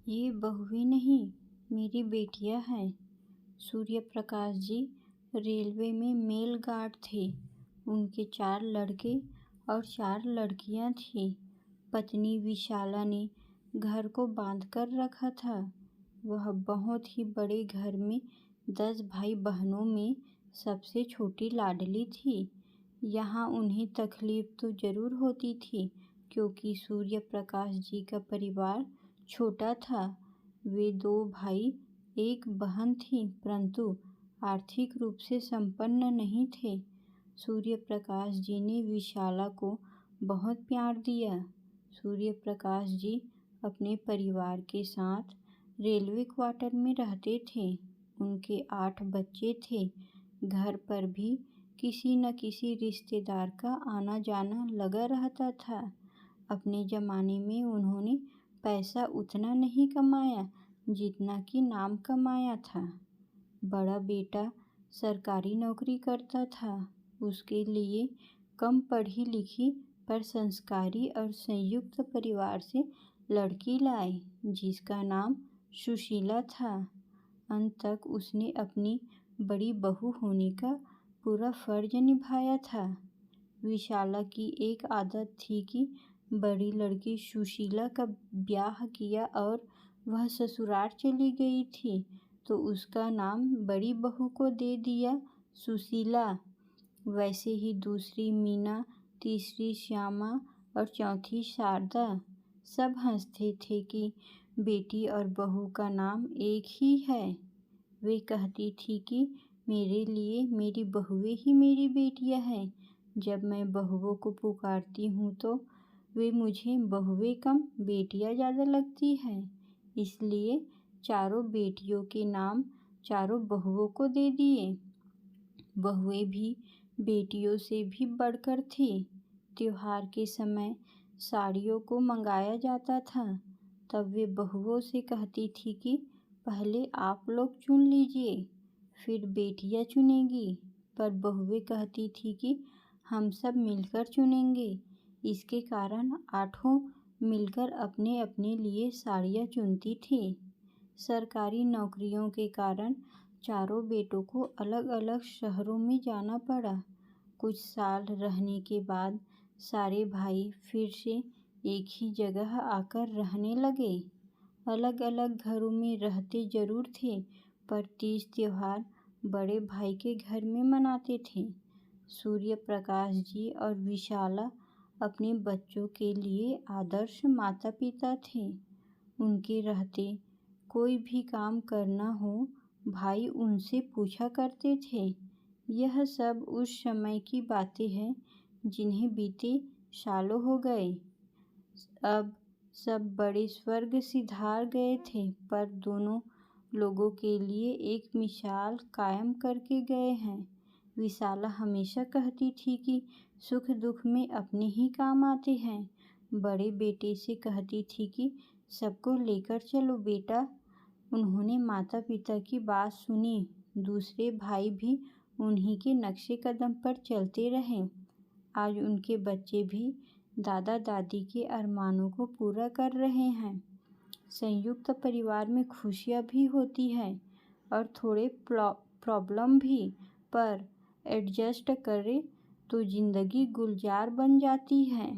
ये बहुएं नहीं, मेरी बेटियां हैं। सूर्य प्रकाश जी रेलवे में मेल गार्ड थे। उनके 4 लड़के और 4 लड़कियां थीं। पत्नी विशाला ने घर को बांध कर रखा था। वह बहुत ही बड़े घर में 10 भाई बहनों में सबसे छोटी लाडली थी। यहाँ उन्हें तकलीफ तो जरूर होती थी, क्योंकि सूर्य प्रकाश जी का परिवार छोटा था। वे 2 भाई 1 बहन थी, परंतु आर्थिक रूप से संपन्न नहीं थे। सूर्य प्रकाश जी ने विशाला को बहुत प्यार दिया। सूर्य प्रकाश जी अपने परिवार के साथ रेलवे क्वार्टर में रहते थे। उनके 8 बच्चे थे। घर पर भी किसी न किसी रिश्तेदार का आना जाना लगा रहता था। अपने ज़माने में उन्होंने पैसा उतना नहीं कमाया जितना कि नाम कमाया था। बड़ा बेटा सरकारी नौकरी करता था। उसके लिए कम पढ़ी लिखी पर संस्कारी और संयुक्त परिवार से लड़की लाए, जिसका नाम सुशीला था। अंत तक उसने अपनी बड़ी बहू होने का पूरा फर्ज निभाया था। विशाला की एक आदत थी कि बड़ी लड़की सुशीला का ब्याह किया और वह ससुराल चली गई थी, तो उसका नाम बड़ी बहू को दे दिया सुशीला। वैसे ही दूसरी मीना, तीसरी श्यामा और चौथी शारदा। सब हंसते थे कि बेटी और बहू का नाम एक ही है। वे कहती थी कि मेरे लिए मेरी बहुएं ही मेरी बेटियां हैं। जब मैं बहुओं को पुकारती हूँ तो वे मुझे बहुएं कम बेटियां ज़्यादा लगती हैं। इसलिए चारों बेटियों के नाम चारों बहुओं को दे दिए। बहुएं भी बेटियों से भी बढ़कर थी। त्योहार के समय साड़ियों को मंगाया जाता था। तब वे बहुओं से कहती थी कि पहले आप लोग चुन लीजिए, फिर बेटियां चुनेंगी। पर बहुएं कहती थी कि हम सब मिलकर चुनेंगे। इसके कारण 8 मिलकर अपने अपने लिए साड़ियाँ चुनती थी। सरकारी नौकरियों के कारण चारों बेटों को अलग अलग शहरों में जाना पड़ा। कुछ साल रहने के बाद सारे भाई फिर से एक ही जगह आकर रहने लगे। अलग अलग घरों में रहते जरूर थे, पर तीज त्योहार बड़े भाई के घर में मनाते थे। सूर्य प्रकाश जी और विशाला अपने बच्चों के लिए आदर्श माता पिता थे। उनके रहते कोई भी काम करना हो, भाई उनसे पूछा करते थे। यह सब उस समय की बातें हैं, जिन्हें बीते सालों हो गए। अब सब बड़े स्वर्ग सिधार गए थे, पर दोनों लोगों के लिए एक मिसाल कायम करके गए हैं। विशाला हमेशा कहती थी कि सुख दुख में अपने ही काम आते हैं। बड़े बेटे से कहती थी कि सबको लेकर चलो बेटा। उन्होंने माता पिता की बात सुनी। दूसरे भाई भी उन्हीं के नक्शे कदम पर चलते रहे। आज उनके बच्चे भी दादा दादी के अरमानों को पूरा कर रहे हैं। संयुक्त परिवार में खुशियाँ भी होती हैं और थोड़े प्रॉब्लम भी, पर एडजस्ट करें तो ज़िंदगी गुलजार बन जाती है।